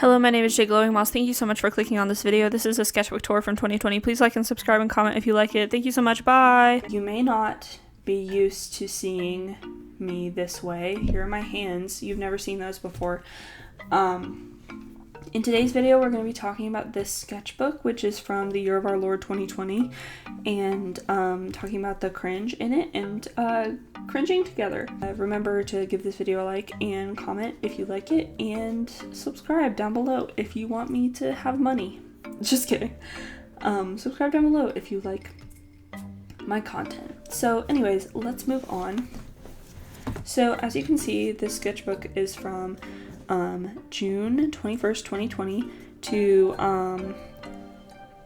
Hello, my name is Jay Glowing Moss. Thank you so much for clicking on this video. This is a sketchbook tour from 2020. Please like and subscribe and comment if you like it. Thank you so much. Bye. You may not be used to seeing me this way. Here are my hands. You've never seen those before. In today's video, we're going to be talking about this sketchbook, which is from the year of our Lord 2020, and talking about the cringe in it and cringing together. Remember to give this video a like and comment if you like it, and subscribe down below if you want me to have money. Just kidding. Subscribe down below if you like my content. So anyways, let's move on. So as you can see, this sketchbook is from June 21st, 2020 to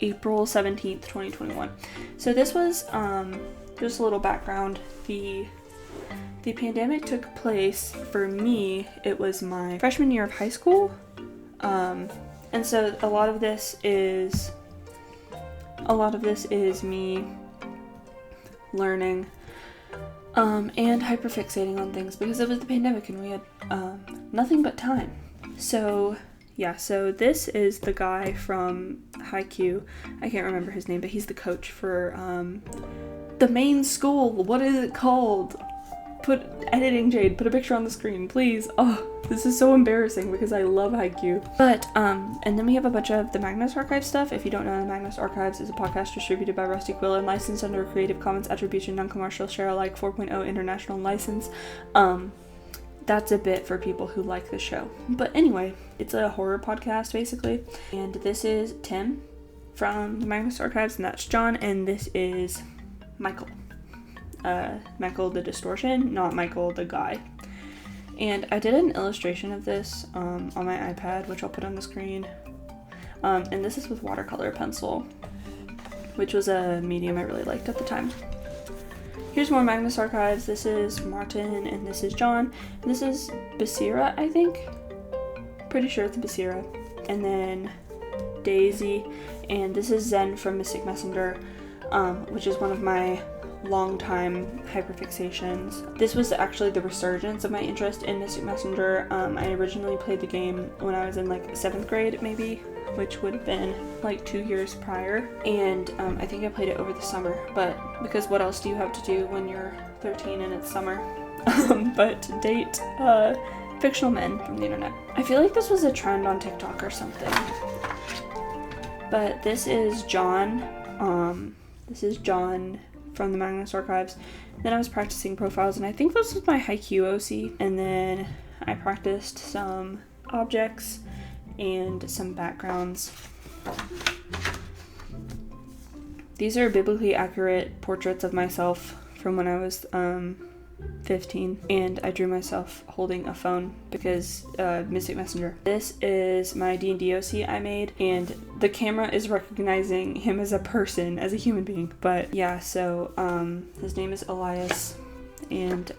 April 17th, 2021. So this was just a little background. The pandemic took place, for me, it was my freshman year of high school. And so a lot of this is me learning and hyperfixating on things because it was the pandemic and we had nothing but time. So yeah, so this is the guy from Haikyuu. I can't remember his name, but he's the coach for the main school. What is it called? Editing Jade, put a picture on the screen, please. Oh, this is so embarrassing because I love Haikyuu. But, and then we have a bunch of the Magnus Archives stuff. If you don't know, the Magnus Archives is a podcast distributed by Rusty Quill and licensed under a Creative Commons Attribution Non-Commercial Share Alike 4.0 International License. That's a bit for people who like the show. But anyway, it's a horror podcast, basically. And this is Tim from the Magnus Archives, and that's John, and this is Michael. Michael the Distortion, not Michael the guy. And I did an illustration of this on my iPad, which I'll put on the screen. And this is with watercolor pencil, which was a medium I really liked at the time. Here's more Magnus Archives. This is Martin, and this is John. And this is Basira, I think. Pretty sure it's Basira. And then Daisy. And this is Zen from Mystic Messenger, which is one of my long-time hyperfixations. This was actually the resurgence of my interest in Mystic Messenger. I originally played the game when I was in like 7th grade, maybe, which would have been like 2 years prior, and I think I played it over the summer, but because what else do you have to do when you're 13 and it's summer but date fictional men from the internet. I feel like this was a trend on TikTok or something. But this is John. This is John from the Magnus Archives. Then I was practicing profiles, and I think this was my Haikyuu OC, and then I practiced some objects and some backgrounds. These are biblically accurate portraits of myself from when I was 15, and I drew myself holding a phone because Mystic Messenger. This is my D&D OC I made, and the camera is recognizing him as a person, as a human being. But yeah, so his name is Elias, and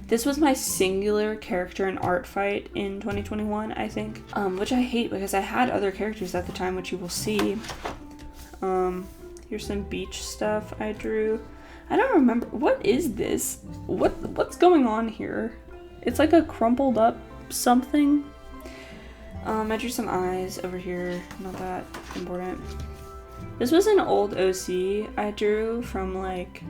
this was my singular character in art fight in 2021, I think, which I hate because I had other characters at the time, which you will see. Here's some beach stuff I drew. I don't remember. What is this? What's going on here? It's like a crumpled up something. I drew some eyes over here. Not that important. This was an old OC I drew from like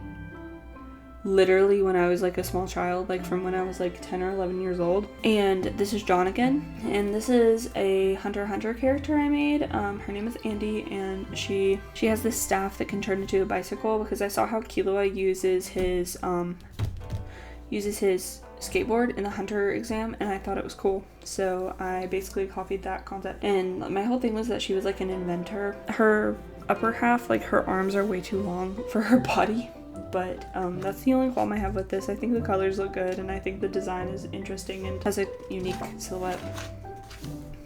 literally when I was like a small child, like from when I was like 10 or 11 years old. And this is John again, and this is a Hunter x Hunter character I made. Her name is Andy, and she has this staff that can turn into a bicycle because I saw how Killua uses his skateboard in the Hunter exam, and I thought it was cool, so I basically copied that concept. And my whole thing was that she was like an inventor. Her upper half, like her arms are way too long for her body. But that's the only qualm I have with this. I think the colors look good, and I think the design is interesting and has a unique silhouette.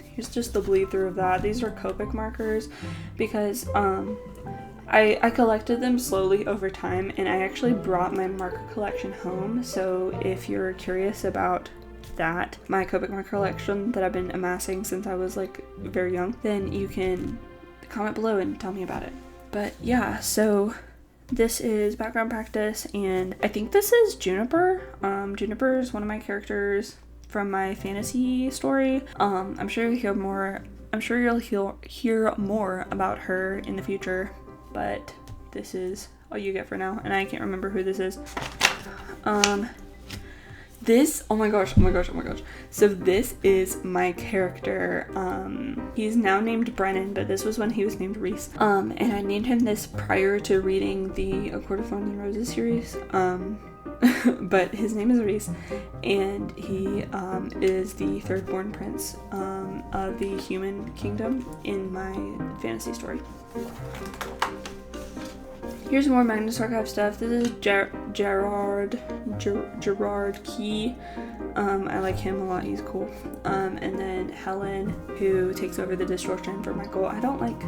Here's just the bleed through of that. These are Copic markers because I collected them slowly over time, and I actually brought my marker collection home. So if you're curious about that, my Copic marker collection that I've been amassing since I was like very young, then you can comment below and tell me about it. But yeah, so this is background practice, and I think this is Juniper. Juniper is one of my characters from my fantasy story. I'm sure you'll hear more about her in the future, but this is all you get for now, and I can't remember who this is. Oh my gosh. So this is my character. He's now named Brennan, but this was when he was named Reese. And I named him this prior to reading the A Court of Thorns and Roses series. But his name is Reese, and he is the third born prince of the human kingdom in my fantasy story. Here's more Magnus Archive stuff. This is Gerard Key. I like him a lot. He's cool. And then Helen, who takes over the distortion for Michael. I don't like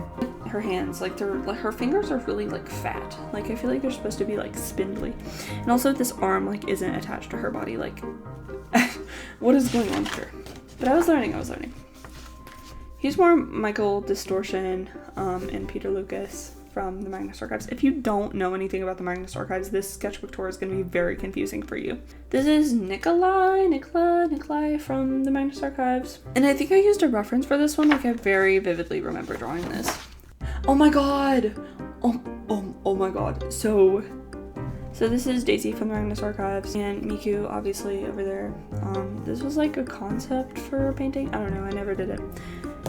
her hands. Like her fingers are really like fat. Like I feel like they're supposed to be like spindly. And also this arm like isn't attached to her body. Like what is going on here? But I was learning. Here's more Michael Distortion and Peter Lucas from the Magnus Archives. If you don't know anything about the Magnus Archives, this sketchbook tour is going to be very confusing for you. This is Nikolai from the Magnus Archives. And I think I used a reference for this one. Like I very vividly remember drawing this. Oh my god! Oh my god. So this is Daisy from the Magnus Archives, and Miku obviously over there. This was like a concept for a painting. I don't know, I never did it.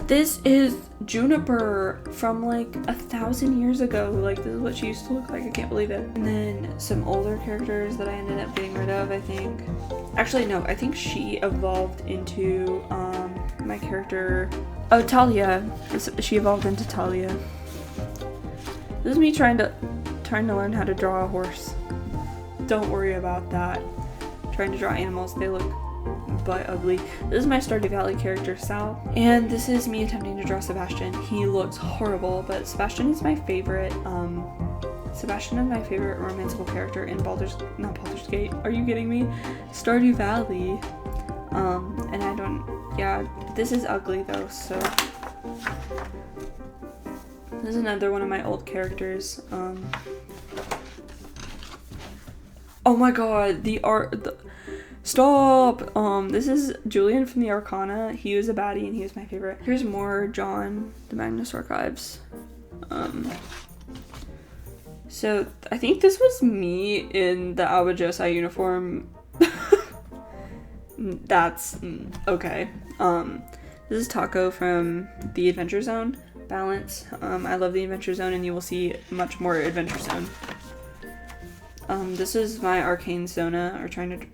This is Juniper from like 1,000 years ago. Like this is what she used to look like. I can't believe it. And then some older characters that I ended up getting rid of, I think. Actually, no, I think she evolved into my character. Oh, Talia. She evolved into Talia. This is me trying to learn how to draw a horse. Don't worry about that. Trying to draw animals, they look but ugly. This is my Stardew Valley character, Sal. And this is me attempting to draw Sebastian. He looks horrible, but Sebastian is my favorite, romantical character in Baldur's Gate. Are you kidding me? Stardew Valley. And this is ugly though, so. This is another one of my old characters. Oh my god, stop! This is Julian from the Arcana. He was a baddie and he was my favorite. Here's more John, the Magnus Archives. So I think this was me in the Alba Josai uniform. That's okay. This is Taco from the Adventure Zone. Balance. I love the Adventure Zone, and you will see much more Adventure Zone. This is my Arcana Sona, trying to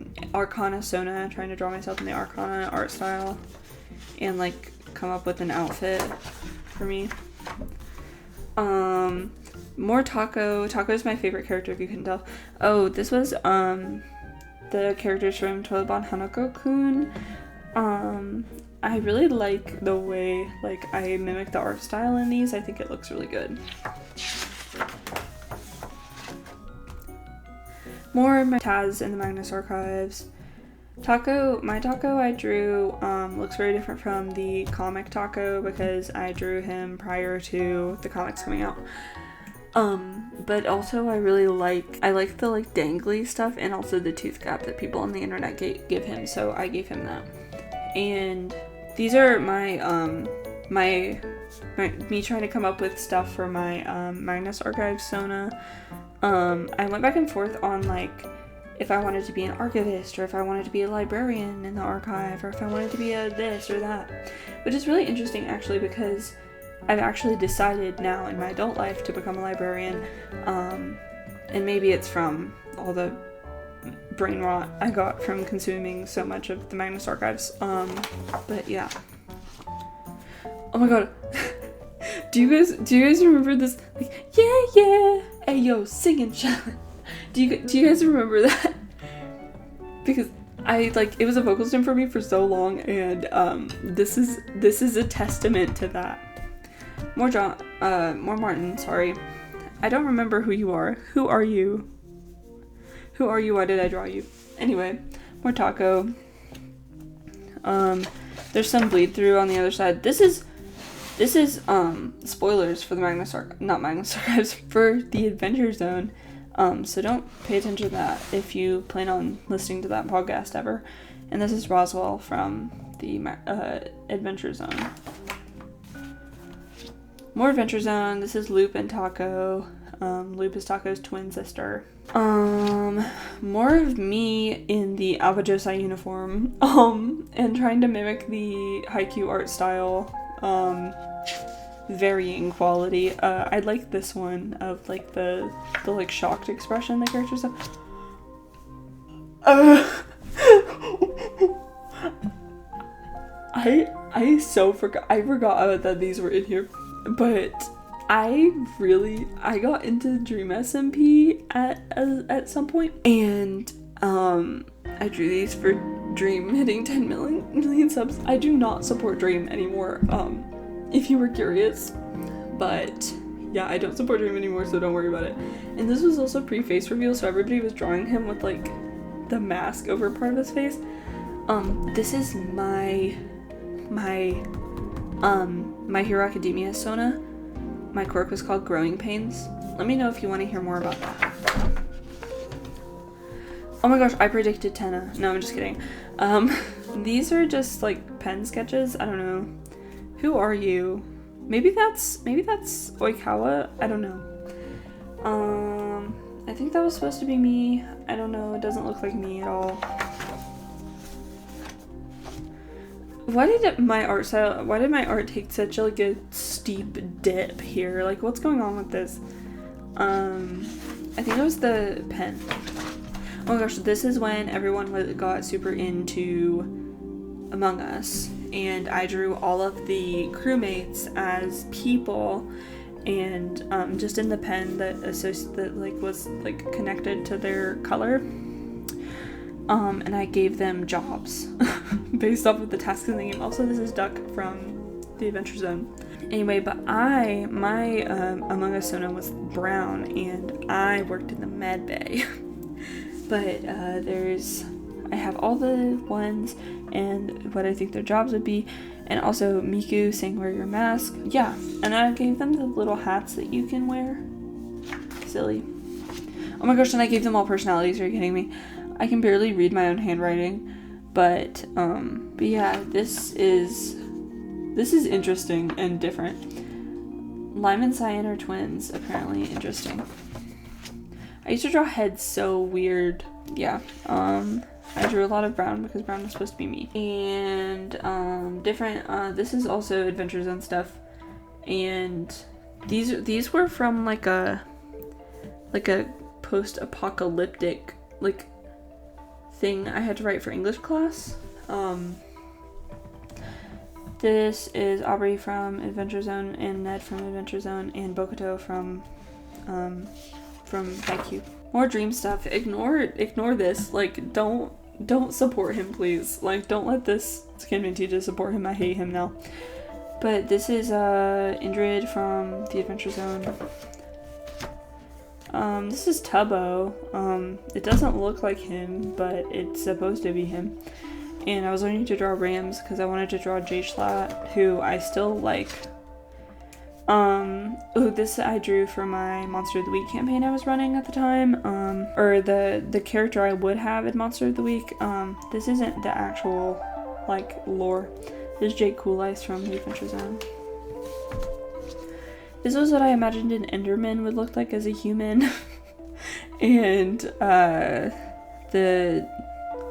draw myself in the Arcana art style and like come up with an outfit for me. More Taco. Taco is my favorite character, if you can tell. Oh, this was the characters from Toilet Hanako-kun. I really like the way like I mimic the art style in these. I think it looks really good. More of my Taz in the Magnus Archives. My Taco I drew looks very different from the comic Taco because I drew him prior to the comics coming out. But also I like the like dangly stuff and also the tooth gap that people on the internet give him, so I gave him that. And these are my me trying to come up with stuff for my Magnus Archives Sona. I went back and forth on like if I wanted to be an archivist or if I wanted to be a librarian in the archive or if I wanted to be a this or that, which is really interesting actually because I've actually decided now in my adult life to become a librarian, and maybe it's from all the brain rot I got from consuming so much of the Magnus Archives, but yeah. Oh my god. Do you guys remember this? Like, yeah, hey yo, singing challenge. Do you guys remember that? Because it was a vocal stem for me for so long, and this is a testament to that. More Martin, sorry. I don't remember who you are. Who are you? Why did I draw you? Anyway, more Taco. There's some bleed through on the other side. This is spoilers for the not Magnus Archives, for the Adventure Zone. So don't pay attention to that if you plan on listening to that podcast ever. And this is Roswell from the Adventure Zone. More Adventure Zone. This is Loop and Taco. Loop is Taco's twin sister. More of me in the Alpha Josai uniform. And trying to mimic the Haikyuu art style. Varying quality. I like this one of like the like shocked expression the characters have. I forgot that these were in here, but I got into Dream SMP at some point, and I drew these for Dream hitting 10 million subs. I do not support Dream anymore, if you were curious, but yeah, I don't support Dream anymore, so don't worry about it. And this was also pre-face reveal, so everybody was drawing him with like the mask over part of his face. This is my Hero Academia Sona. My quirk was called Growing Pains. Let me know if you want to hear more about that. Oh my gosh, I predicted Tenna. No, I'm just kidding. These are just like pen sketches. I don't know. Who are you? Maybe that's Oikawa. I don't know. I think that was supposed to be me. I don't know. It doesn't look like me at all. Why did my art take such like a steep dip here? Like, what's going on with this? I think it was the pen. Oh my gosh, this is when everyone got super into Among Us, and I drew all of the crewmates as people, and just in the pen that was like connected to their color. And I gave them jobs based off of the tasks in the game. Also, this is Duck from the Adventure Zone. Anyway, but my Among Us Sona was brown, and I worked in the med bay. But I have all the ones and what I think their jobs would be, and also Miku saying wear your mask. Yeah, and I gave them the little hats that you can wear. Silly. Oh my gosh, and I gave them all personalities. Are you kidding me? I can barely read my own handwriting, but yeah, this is interesting and different. Lime and Cyan are twins, apparently. Interesting. I used to draw heads so weird. Yeah, I drew a lot of brown because brown was supposed to be me. And different, this is also Adventure Zone stuff, and these were from like a post-apocalyptic like thing I had to write for English class. This is Aubrey from Adventure Zone, and Ned from Adventure Zone, and Bokuto from Haikyuu. More dream stuff. Ignore this. Like, don't support him, please. Like, don't let this convince you to support him. I hate him now. But this is Indrid from the Adventure Zone. This is Tubbo. It doesn't look like him, but it's supposed to be him. And I was learning to draw Rams because I wanted to draw J-Schlatt, who I still like. This I drew for my Monster of the Week campaign I was running at the time. Or the character I would have in Monster of the Week. This isn't the actual, like, lore. This is Jake Cool Ice from the Adventure Zone. This was what I imagined an Enderman would look like as a human. And, the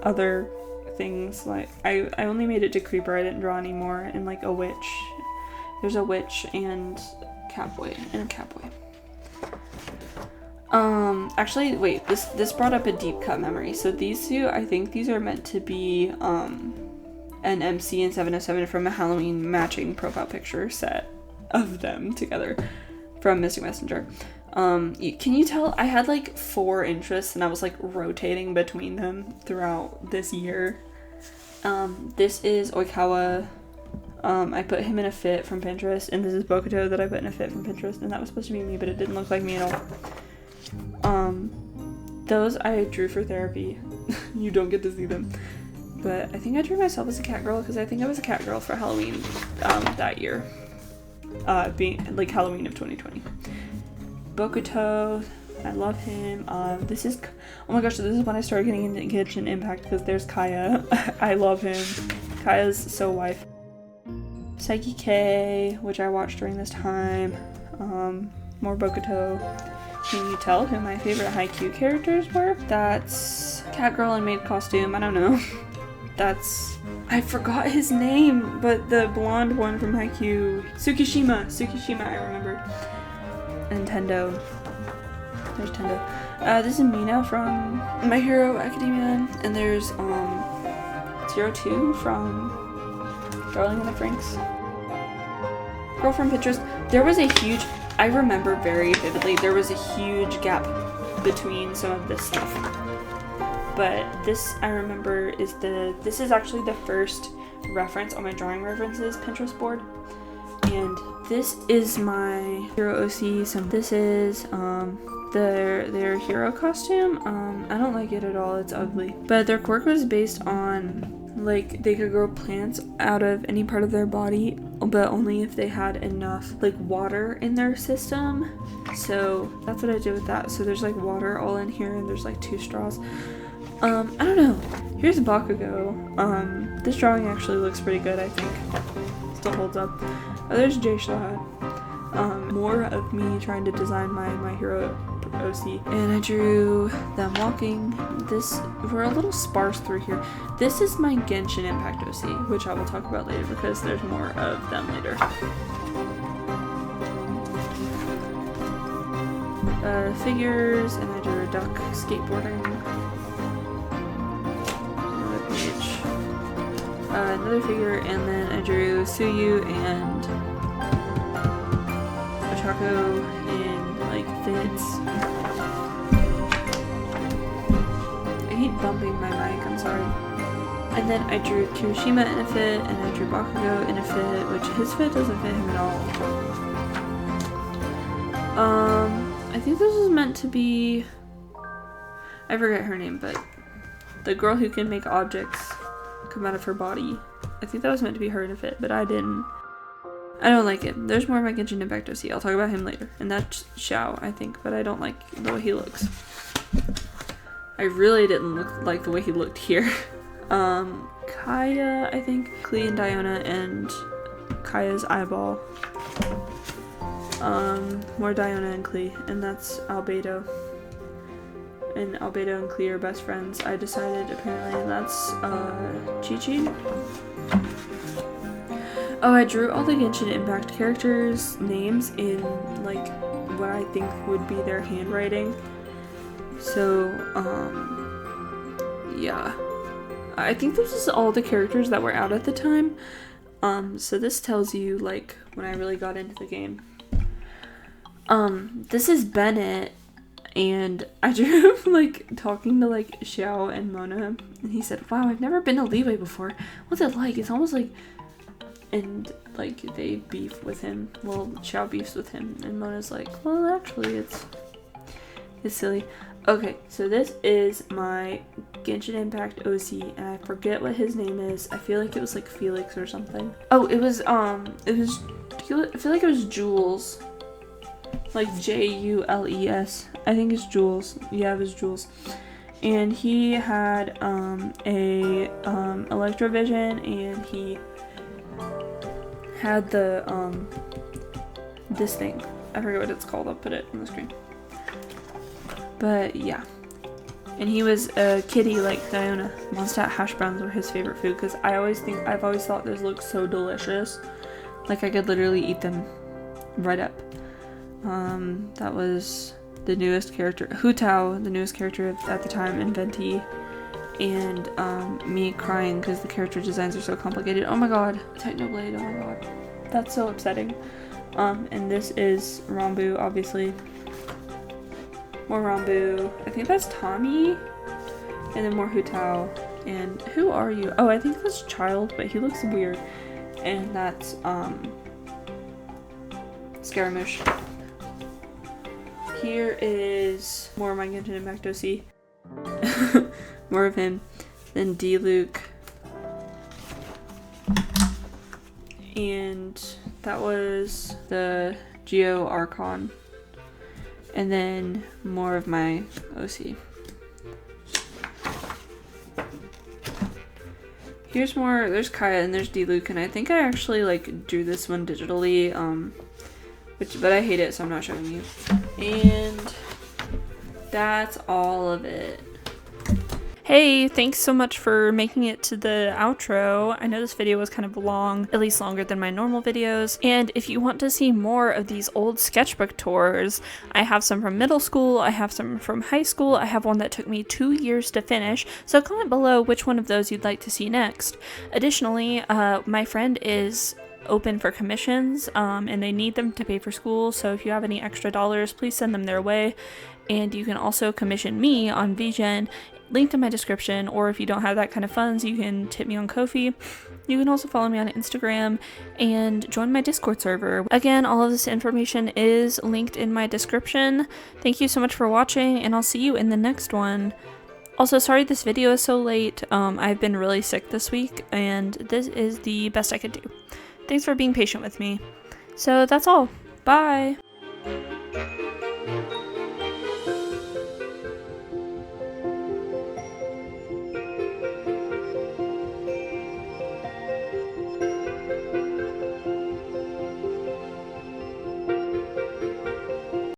other things, like, I only made it to Creeper, I didn't draw anymore, and, like, a witch. There's a witch and a catboy. Actually, wait, this brought up a deep cut memory. So these two, I think these are meant to be, an MC and 707 from a Halloween matching profile picture set of them together from Mystic Messenger. Can you tell I had like 4 interests and I was like rotating between them throughout this year. This is Oikawa. I put him in a fit from Pinterest, and this is Bokuto that I put in a fit from Pinterest, and that was supposed to be me, but it didn't look like me at all. Those I drew for therapy. You don't get to see them. But I think I drew myself as a cat girl because I think I was a cat girl for Halloween that year. Being like Halloween of 2020. Bokuto, I love him. This is, oh my gosh, this is when I started getting into Genshin Impact because there's Kaya. I love him. Kaya's so wife. Psyche K, which I watched during this time. More Bokuto. Can you tell who my favorite Haikyuu characters were? That's Catgirl in maid costume. I don't know. That's, I forgot his name, but the blonde one from Haikyuu. Tsukishima, I remember. And Tendo. There's Tendo. This is Mina from My Hero Academia. And there's 02 from Darling in the Franxx. Girl from Pinterest. There was a huge, I remember very vividly, there was a huge gap between some of this stuff. But this, I remember, this is actually the first reference on my drawing references Pinterest board. And this is my hero OC. So this is their hero costume. I don't like it at all, it's ugly. But their quirk was based on, like, they could grow plants out of any part of their body, but only if they had enough, like, water in their system. So that's what I did with that. So there's, like, water all in here, and there's, like, 2 straws. I don't know. Here's Bakugo. This drawing actually looks pretty good, I think. Still holds up. Oh, there's Jay Schlatt. More of me trying to design my hero OC. And I drew them walking. We're a little sparse through here. This is my Genshin Impact OC, which I will talk about later because there's more of them later. Figures, and I drew a duck skateboarding. Another page. Another figure, and then I drew Suyu and Ochako in, like, fits. I keep bumping my mic, I'm sorry. And then I drew Kirishima in a fit, and I drew Bakugo in a fit, which his fit doesn't fit him at all. I think this was meant to be, I forget her name, but the girl who can make objects come out of her body. I think that was meant to be her in a fit, but I don't like it. There's more of my Genshin Impact OC. I'll talk about him later. And that's Xiao, I think, but I don't like the way he looks. I really didn't like the way he looked here. Kaya, I think. Klee and Diona and Kaya's eyeball. More Diona and Klee, and that's Albedo. And Albedo and Klee are best friends. I decided, apparently, and that's Chi-Chi. Oh, I drew all the Genshin Impact characters' names in, like, what I think would be their handwriting. So, yeah. I think this is all the characters that were out at the time. So this tells you, like, when I really got into the game. This is Bennett, and I drew him, like, talking to, like, Xiao and Mona, and he said, wow, I've never been to Leeway before. What's it like? It's almost like, and, like, they beef with him. Well, Xiao beefs with him, and Mona's like, well, actually, it's silly. Okay, so this is my Genshin Impact OC, and I forget what his name is. I feel like it was, like, Felix or something. Oh, I feel like it was Jules. Like Jules. I think it's Jules. Yeah, it was Jules. And he had Electrovision, and he had the this thing. I forget what it's called. I'll put it on the screen. But yeah. And he was a kitty like Diona. Mondstadt hash browns were his favorite food because I've always thought those look so delicious. Like I could literally eat them right up. That was the newest character, Hu Tao, the newest character at the time in Venti, and me crying because the character designs are so complicated. Oh my god, Technoblade, oh my god, that's so upsetting. And this is Rambu, obviously. More Rambu. I think that's Tommy, and then more Hu Tao. And who are you? Oh, I think that's Child, but he looks weird. And that's Scaramouche. Here is more of my Genshin Impact OC. More of him. Then D-Luke. And that was the Geo Archon. and then more of my OC. Here's more, there's Kaya and there's D-Luke, and I think I actually like drew this one digitally, but I hate it, so I'm not showing you. And that's all of it. Hey, thanks so much for making it to the outro. I know this video was kind of long, at least longer than my normal videos. And if you want to see more of these old sketchbook tours, I have some from middle school, I have some from high school, I have one that took me 2 years to finish, so comment below which one of those you'd like to see next. Additionally, my friend is open for commissions, and they need them to pay for school, so if you have any extra dollars, please send them their way. And you can also commission me on VGen, linked in my description, or if you don't have that kind of funds, you can tip me on Ko-fi. You can also follow me on Instagram and join my Discord server. Again, all of this information is linked in my description. Thank you so much for watching, and I'll see you in the next one. Also, sorry this video is so late. I've been really sick this week, and this is the best I could do. Thanks for being patient with me. So that's all. Bye!